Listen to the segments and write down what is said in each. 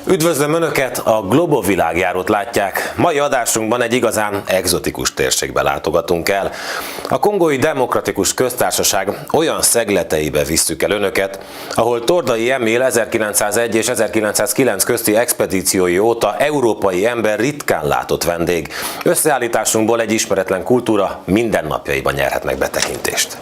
Üdvözlöm Önöket, a Globo világjárót látják. Mai adásunkban egy igazán egzotikus térségbe látogatunk el. A Kongói Demokratikus Köztársaság olyan szegleteibe visszük el Önöket, ahol Tordai Emil 1901 és 1909 közti expedíciói óta európai ember ritkán látott vendég. Összeállításunkból egy ismeretlen kultúra mindennapjaiban nyerhetnek betekintést.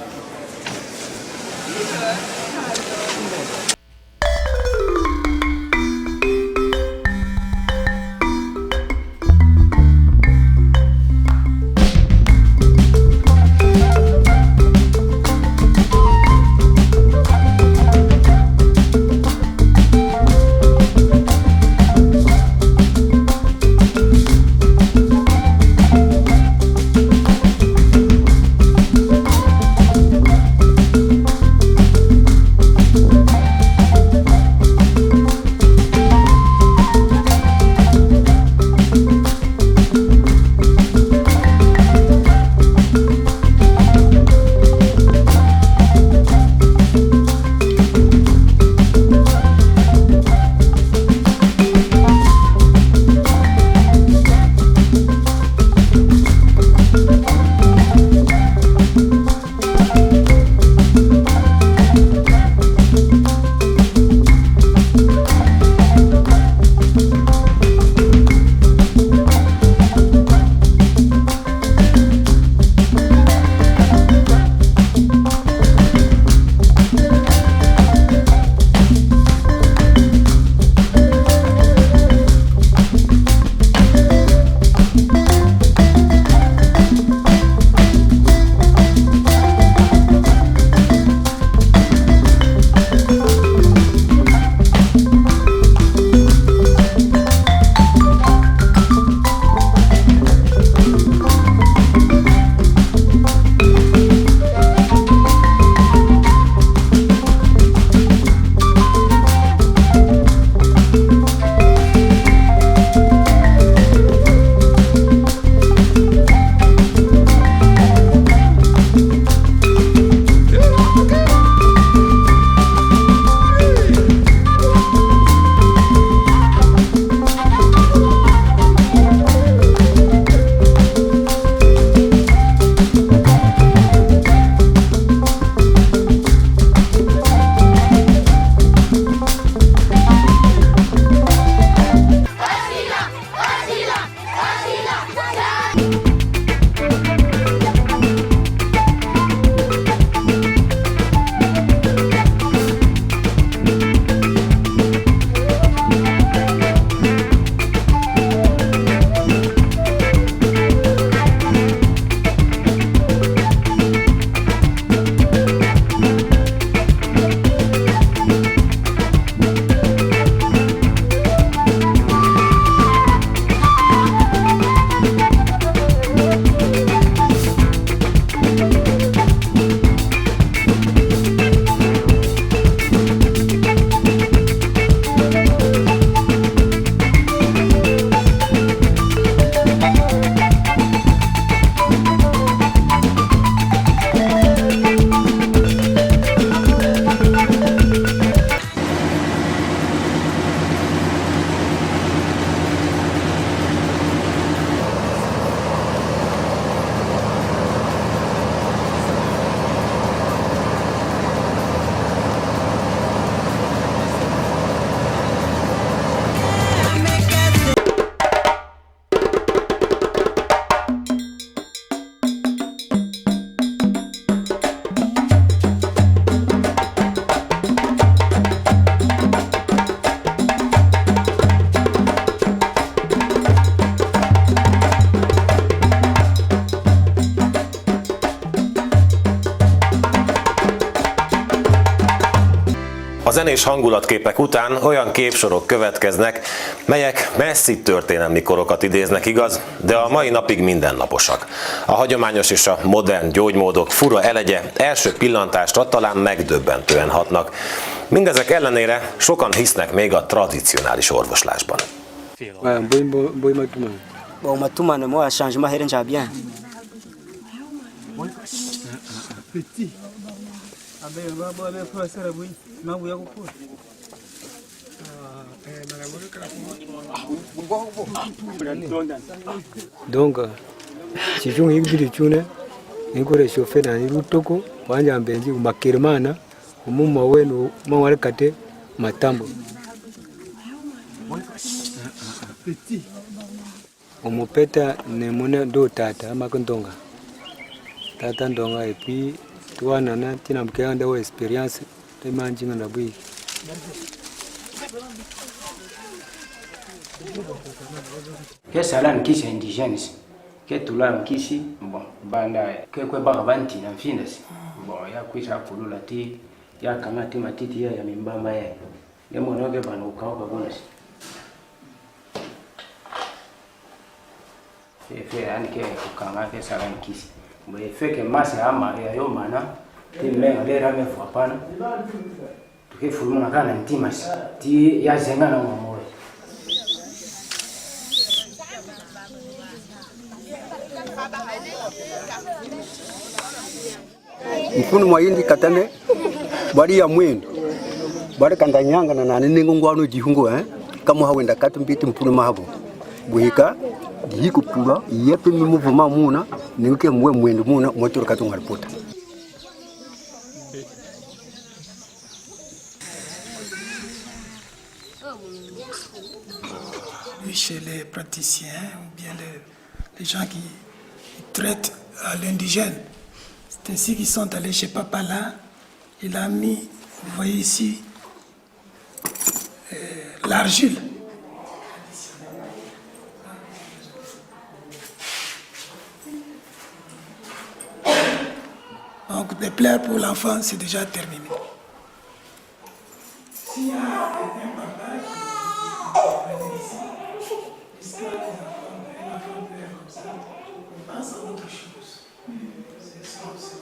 A zenés hangulatképek után olyan képsorok következnek, melyek messzi történelmi korokat idéznek, igaz, de a mai napig mindennaposak. A hagyományos és a modern gyógymódok fura elegye első pillantásra talán megdöbbentően hatnak. Mindezek ellenére sokan hisznek még a tradicionális orvoslásban. Donc, si je suis venu à chauffer dans les routes, wanja mbenzi umakirmana umuma wenu mwalikate matambo umupeta ne mune do tata amakontonga tata ndonga et puis tuana na tina mkenda wa experience temanjinga na bui que salam kisi indigènes que tulam kisi bon banda que bagabanti na findas bon ya kuisha kulula ti ya kama ti matiti ya mimbamba ya nemo noge bana ukaoka bonus fe an ke ukanga ke salam kisi bo fe ke masa ama ya yo mana ti menga le rame fo pana to ke fuluna kana ntimas ti ya zenga na mo mfunu mwayindi katane bari ya mwendo bari kandanyanga na nani ningo ngwano jihungo kama hawenda katumbiti mfunu mahabo buhika dihiku pula yepe mumuvuma muna ninge mwe mwendo muna motoro katunga ripota chez les praticiens ou bien les gens qui traitent à l'indigène. C'est ainsi qu'ils sont allés chez Papa là. Il a mis, vous voyez ici, l'argile. Donc des plaies pour l'enfant, c'est déjà terminé. S'il y a un papa qui ici, jusqu'à un enfant pleure comme ça, on pense à autre chose. C'est ça, c'est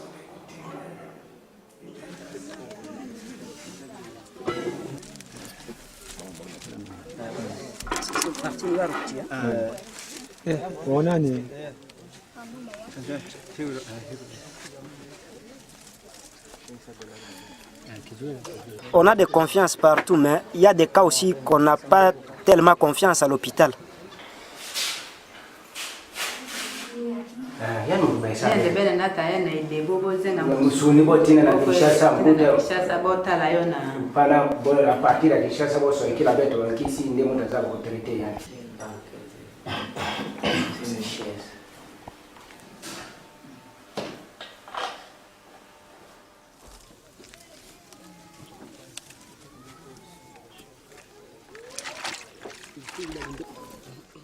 On a de confiance partout, mais il y a des cas aussi qu'on n'a pas tellement confiance à l'hôpital.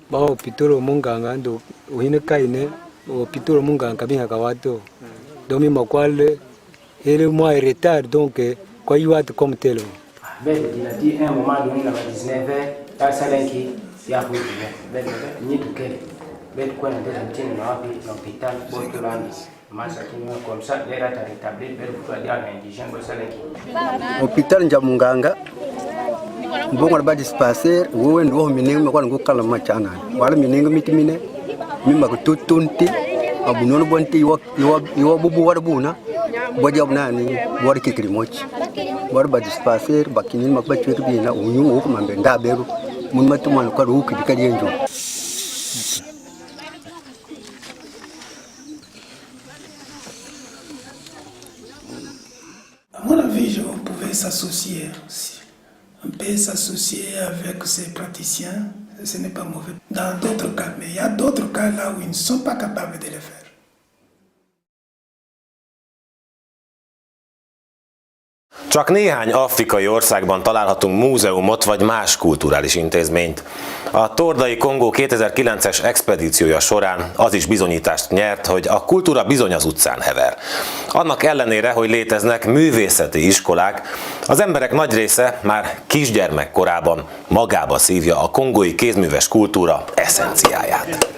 bao pitoro munganga ndo uhine kaine o pitoro munganga biha kawato domi makwale ele moi retard donc quoi you at comme tel belle il a dit un moment donné la 19h ta salenki ya fu belle ni tout quel belle quoi na déjà na l'hôpital Bortolandi masa kinyo comme ça les rata rétablir belle pour aller à l'indigène bo salenki hôpital njamunganga mbongo ba dispensaire wowe ndo minengo kwa ngukala machana wala minengo mitimine mimba kututunti abunono bonti yo bubu wala buna boja bunani wala kikiri mochi wala ba dispensaire bakinin makba chwetu bina unyu wo kumambe ndabero mun matumana kwa ruki dikalienjo. À mon avis, on pouvait s'associer aussi. On peut s'associer avec ces praticiens, ce n'est pas mauvais. Dans d'autres cas, mais il y a d'autres cas là où ils ne sont pas capables de le faire. Csak néhány afrikai országban találhatunk múzeumot vagy más kulturális intézményt. A Tordai Kongó 2009-es expedíciója során az is bizonyítást nyert, hogy a kultúra bizony az utcán hever. Annak ellenére, hogy léteznek művészeti iskolák, az emberek nagy része már kisgyermek korában magába szívja a kongói kézműves kultúra eszenciáját.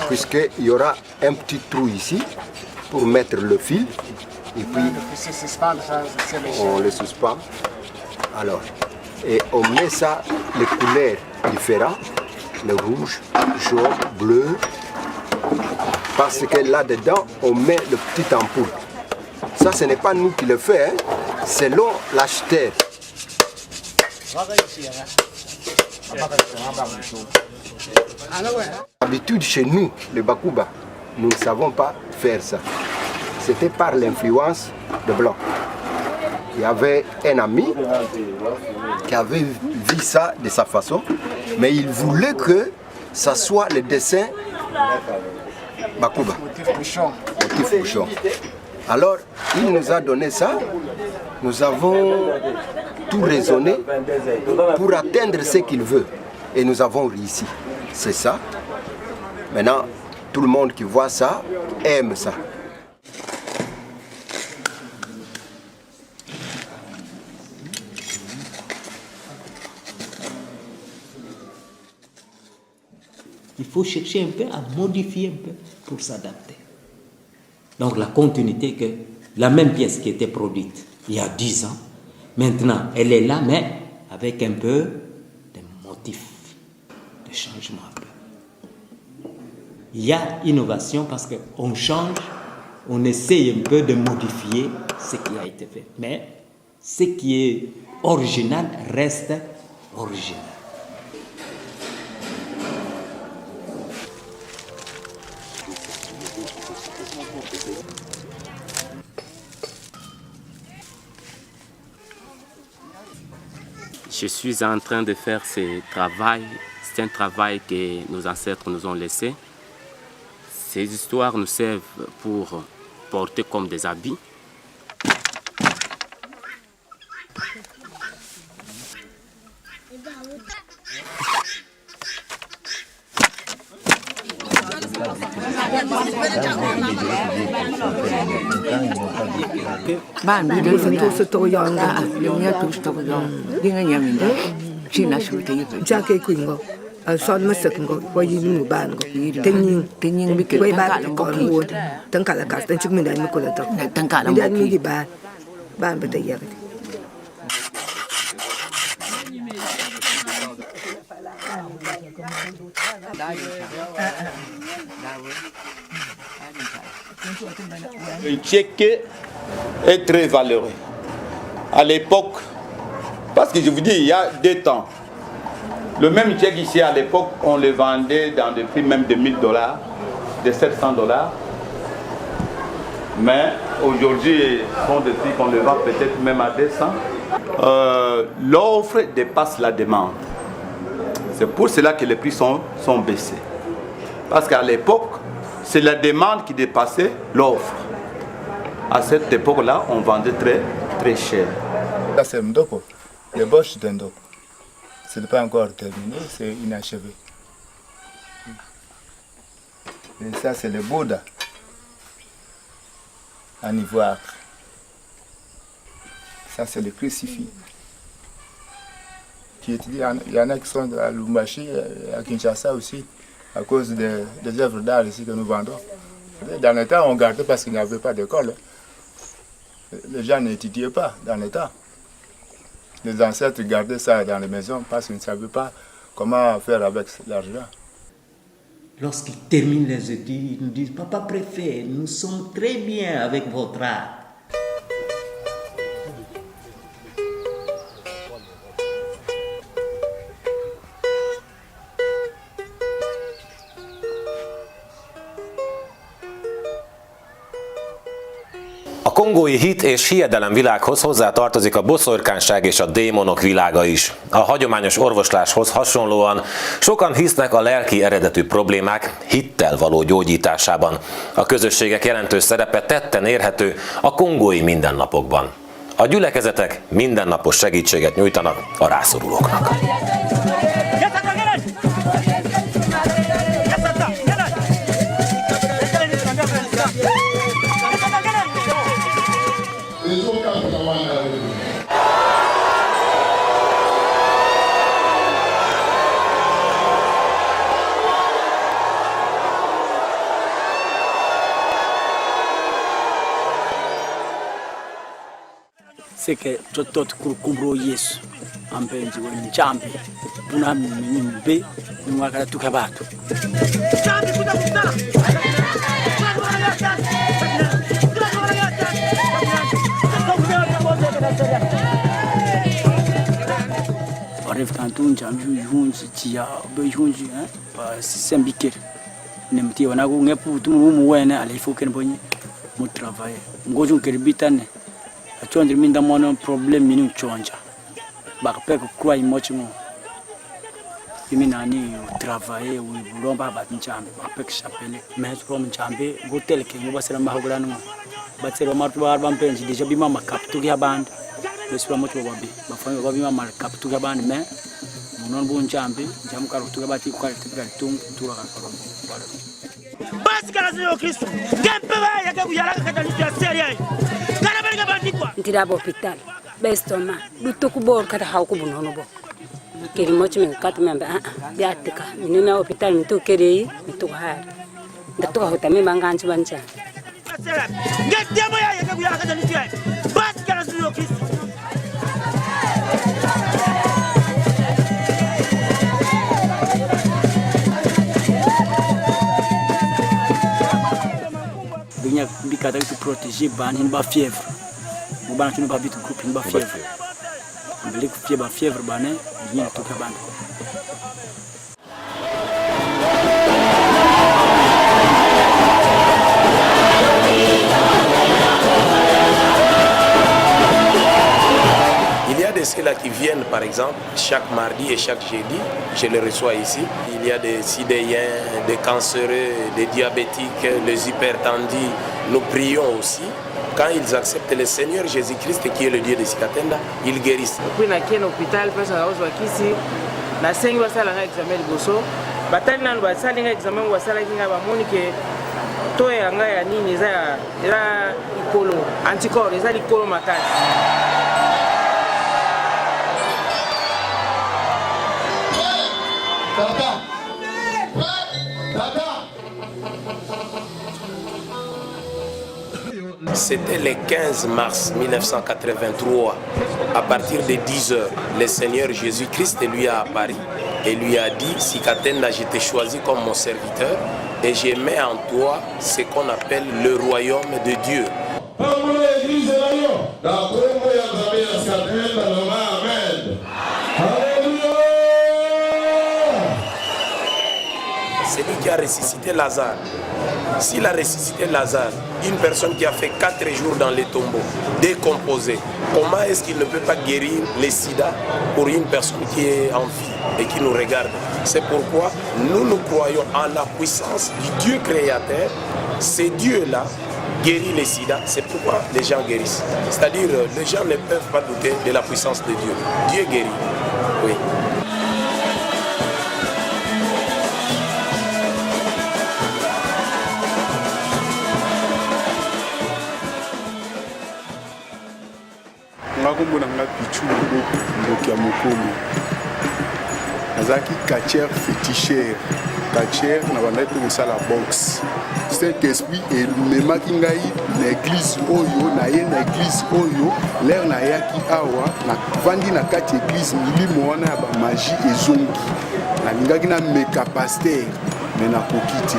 Puisqu'il y aura un petit trou ici pour mettre le fil et puis on le suspend. Alors, et on met ça, les couleurs différentes, le rouge, jaune, bleu, parce que là-dedans on met le petit ampoule. Ça, ce n'est pas nous qui le faisons, hein. Selon l'acheteur. D'habitude, chez nous, les Bakuba, nous ne savons pas faire ça. C'était par l'influence de Blanc. Il y avait un ami qui avait vu ça de sa façon, mais il voulait que ça soit le dessin Bakuba, motif bouchon. Alors, il nous a donné ça, nous avons tout raisonné pour atteindre ce qu'il veut. Et nous avons réussi. C'est ça. Maintenant, tout le monde qui voit ça aime ça. Il faut chercher un peu à modifier un peu pour s'adapter. Donc la continuité que la même pièce qui était produite il y a 10 ans, maintenant elle est là, mais avec un peu de motifs, de changement un peu. Il y a innovation parce qu'on change, on essaye un peu de modifier ce qui a été fait. Mais ce qui est original reste original. Je suis en train de faire ce travail. C'est un travail que nos ancêtres nous ont laissé. Ces histoires nous servent pour porter comme des habits. Bạn đi đây phải tôi tôi dọn ra, dùng nhà tôi dọn, đi ngay nhà mình đó, chỉ là số tiền. Cha cái quỳnh ngọc, son mất sực ngọc, quay đi mua bàn ngọc, thế nhưng bị quay bàn là còn buồn, tất cả là cả tất chúng mình đã mới có được, tất cả là một cái bàn bây giờ. Le tchéké est très valeureux. À l'époque, parce que je vous dis, il y a 2 temps, le même tchèque ici à l'époque, on le vendait dans des prix même de $1000, de $700. Mais aujourd'hui, ce sont des prix qu'on le vend peut-être même à 200. L'offre dépasse la demande. C'est pour cela que les prix sont baissés. Parce qu'à l'époque, c'est la demande qui dépassait l'offre. À cette époque-là, on vendait très, très cher. Ça, c'est Ndoko, les boches de Ndoko. Ce n'est pas encore terminé, c'est inachevé. Et ça, c'est le Bouddha, en ivoire. Ça, c'est le crucifix. Il y en a qui sont à Lumbashi, à Kinshasa aussi, à cause des œuvres d'art ici que nous vendons. Dans le temps, on gardait parce qu'il n'y avait pas d'école. Les gens n'étudiaient pas dans le temps. Les ancêtres gardaient ça dans les maisons parce qu'ils ne savaient pas comment faire avec l'argent. Lorsqu'ils terminent les études, ils nous disent « Papa préfet, nous sommes très bien avec votre art. » A kongói hit és hiedelem világhoz hozzátartozik a boszorkányság és a démonok világa is. A hagyományos orvosláshoz hasonlóan sokan hisznek a lelki eredetű problémák hittel való gyógyításában. A közösségek jelentős szerepe tetten érhető a kongói mindennapokban. A gyülekezetek mindennapos segítséget nyújtanak a rászorulóknak. Seke totot kurukumbro Yesu ampenzi wenchambi tunami mbe mwakala tukabatu chambi kuda kutala Bref, tantôt, j'ai vu c'est un biquet. Ne me dis pas que tout le monde il faut que nous travaillions. Nous avons un problème, nous avons travailler ou lomba ba nchambe ba pek chapele mais from nchambe hotel ke ngo basela mahogolano batselo matu ba mpenzi deja bima makaptu ya band beswa moto babi bafanya babi ma makaptu ya band mais non bon nchambe njam karo tu bati kwa tibra tung tura kan karo bas kala zo Kristo gempe ba ya ke kuyala ka tani ya seria kana bari ga bandi kwa ndira ba hospital bestoma duto kubor kata hauku bunono bo kiri mochi men katu membe biatika minuna hospital mitu kiri mitu har ndatu hota me banganchi bancha ngete moya ya ke kuyala ka tani ya bas kala zo Kristo binya bikata tu protéger ban hin ba fièvre mo ban tu ba bitu groupe hin ba fièvre belik fièvre bané binya to ka ban Il y a des ceux-là qui viennent, par exemple, chaque mardi et chaque jeudi, je les reçois ici. Il y a des sidéens, des cancéreux, des diabétiques, les hypertendus. Nous prions aussi. Quand ils acceptent le Seigneur Jésus-Christ, qui est le Dieu de Sikatenda, ils guérissent. Puis, dans l'hôpital, na sengi basala nga examen liboso batali nanu basali nga examen basalaki nga bamoni ke to yanga ya nini eza likolo anticorps eza likolo makasi. C'était le 15 mars 1983, à partir de 10 h, le Seigneur Jésus-Christ lui a apparu et lui a dit: Sikatenda, je t'ai choisi comme mon serviteur et je mets en toi ce qu'on appelle le royaume de Dieu. C'est lui qui a ressuscité Lazare. S'il a ressuscité Lazare, une personne qui a fait 4 jours dans les tombeaux, décomposée, comment est-ce qu'il ne peut pas guérir les sida pour une personne qui est en vie et qui nous regarde? C'est pourquoi nous croyons en la puissance du Dieu créateur. Ce Dieu-là guérit les sida, c'est pourquoi les gens guérissent. C'est-à-dire, les gens ne peuvent pas douter de la puissance de Dieu. Dieu guérit, oui. Ngakombo nanga pichu mboki ya mokomo nazaki catcheur féticheur catcheur na bandai pe kosala boxe. Saint-Esprit ememaki ngai na église oyo naye na église oyo lere nayaki awa navandi na kati église milimo wana ya bamagie ezongi nalingaki nameka paster me nakoki te.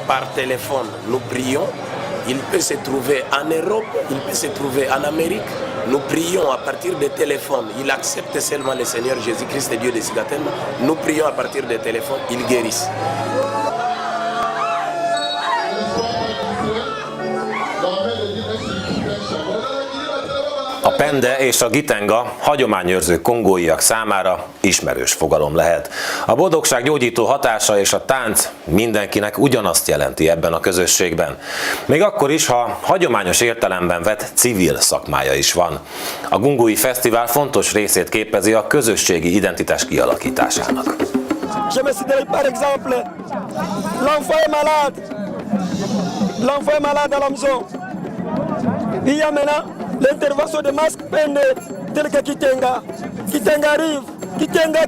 Par téléphone, nous prions. Il peut se trouver en Europe, il peut se trouver en Amérique. Nous prions à partir des téléphones. Il accepte seulement le Seigneur Jésus-Christ, Dieu de Sikatenda. Nous prions à partir des téléphones, il guérissent. A pende és a gitenga hagyományőrző kongóiak számára ismerős fogalom lehet. A boldogság gyógyító hatása és a tánc mindenkinek ugyanazt jelenti ebben a közösségben. Még akkor is, ha hagyományos értelemben vett civil szakmája is van. A Gungui Fesztivál fontos részét képezi a közösségi identitás kialakításának. Je me citerai par exemple, l'enfant est malade. L'enfant est malade à la maison. Il y a maintenant l'intervention de masques peinés tels que Kitenga. Kitenga arrive. Kitenga,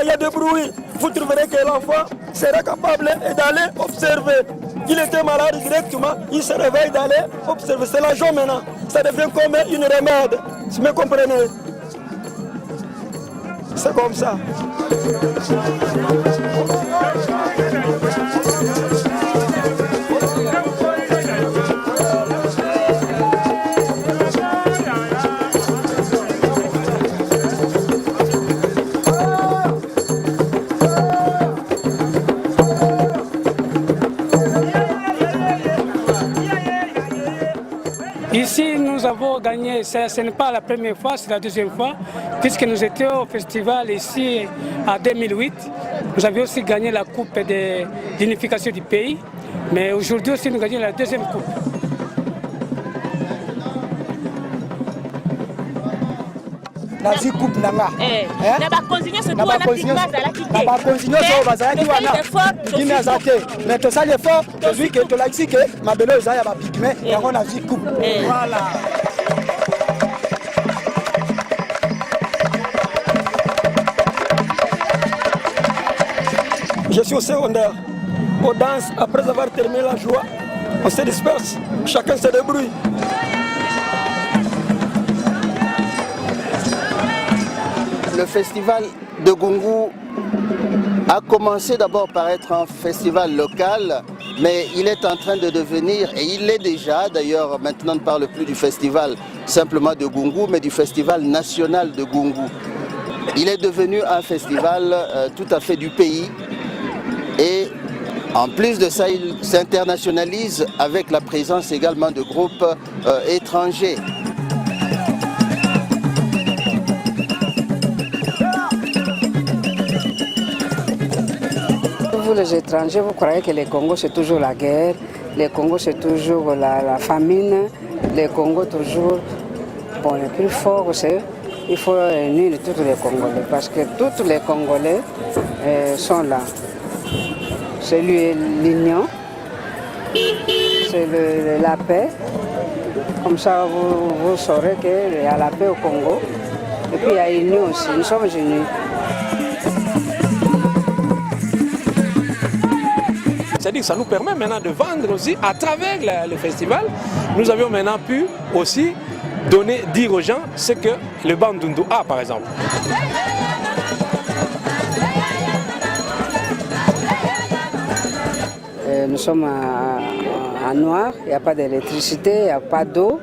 il y a des bruits. Vous trouverez que l'enfant sera capable d'aller observer. Il était malade directement, il se réveille d'aller observer. C'est la joie maintenant. Ça devient comme une remède, si vous me comprenez. C'est comme ça. Ici, nous avons gagné, ce n'est pas la première fois, c'est la deuxième fois, puisque nous étions au festival ici en 2008. Nous avions aussi gagné la coupe d'unification du pays, mais aujourd'hui aussi nous gagnons la deuxième coupe. Nazi coupe nanga. Na ba continuer surtout wana pikma zalaki te. Ba continuer so bazalaki wana. Gine azake. Mais to sali effort, celui que to laxi que mabelo ezaya ba pigme yango nazi coupe. Voilà. Je suis au secondaire. On danse après avoir terminé la joie. On se disperse. Chacun se débrouille. Le festival de Gungu a commencé d'abord par être un festival local, mais il est en train de devenir, et il l'est déjà, d'ailleurs maintenant on ne parle plus du festival simplement de Gungu, mais du festival national de Gungu. Il est devenu un festival tout à fait du pays, et en plus de ça, il s'internationalise avec la présence également de groupes étrangers. Vous les étrangers, vous croyez que les Congo c'est toujours la guerre, les Congo c'est toujours la famine, les Congo toujours... Bon, le plus fort c'est il faut unir tous les Congolais parce que tous les Congolais sont là. C'est l'union, c'est la paix. Comme ça vous saurez qu'il y a la paix au Congo. Et puis il y a l'union aussi, nous sommes unis. C'est-à-dire que ça nous permet maintenant de vendre aussi à travers le festival. Nous avions maintenant pu aussi dire aux gens ce que le Bandundu a par exemple. Nous sommes en noir, il n'y a pas d'électricité, il n'y a pas d'eau.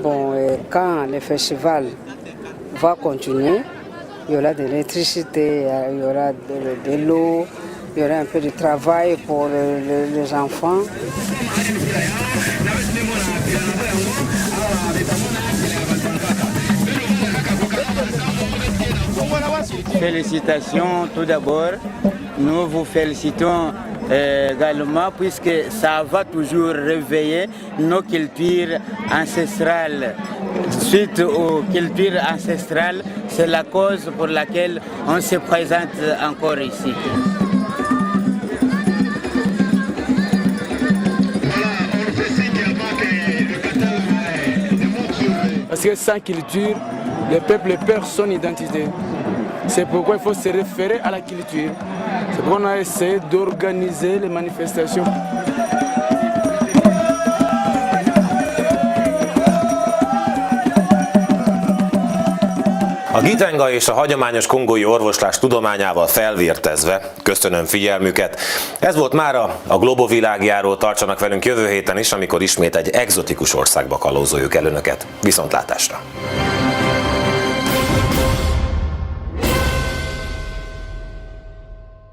Bon, quand le festival va continuer, il y aura de l'électricité, il y aura de l'eau. Il y aura un peu de travail pour les enfants. Félicitations tout d'abord. Nous vous félicitons également puisque ça va toujours réveiller nos cultures ancestrales. Suite aux cultures ancestrales, c'est la cause pour laquelle on se présente encore ici. Parce que sans culture, le peuple perd son identité. C'est pourquoi il faut se référer à la culture. C'est pourquoi on a essayé d'organiser les manifestations. A gitenga és a hagyományos kongói orvoslás tudományával felvértezve köszönöm figyelmüket. Ez volt mára a Globo világjáró, tartsanak velünk jövő héten is, amikor ismét egy egzotikus országba kalózoljuk el önöket. Viszontlátásra!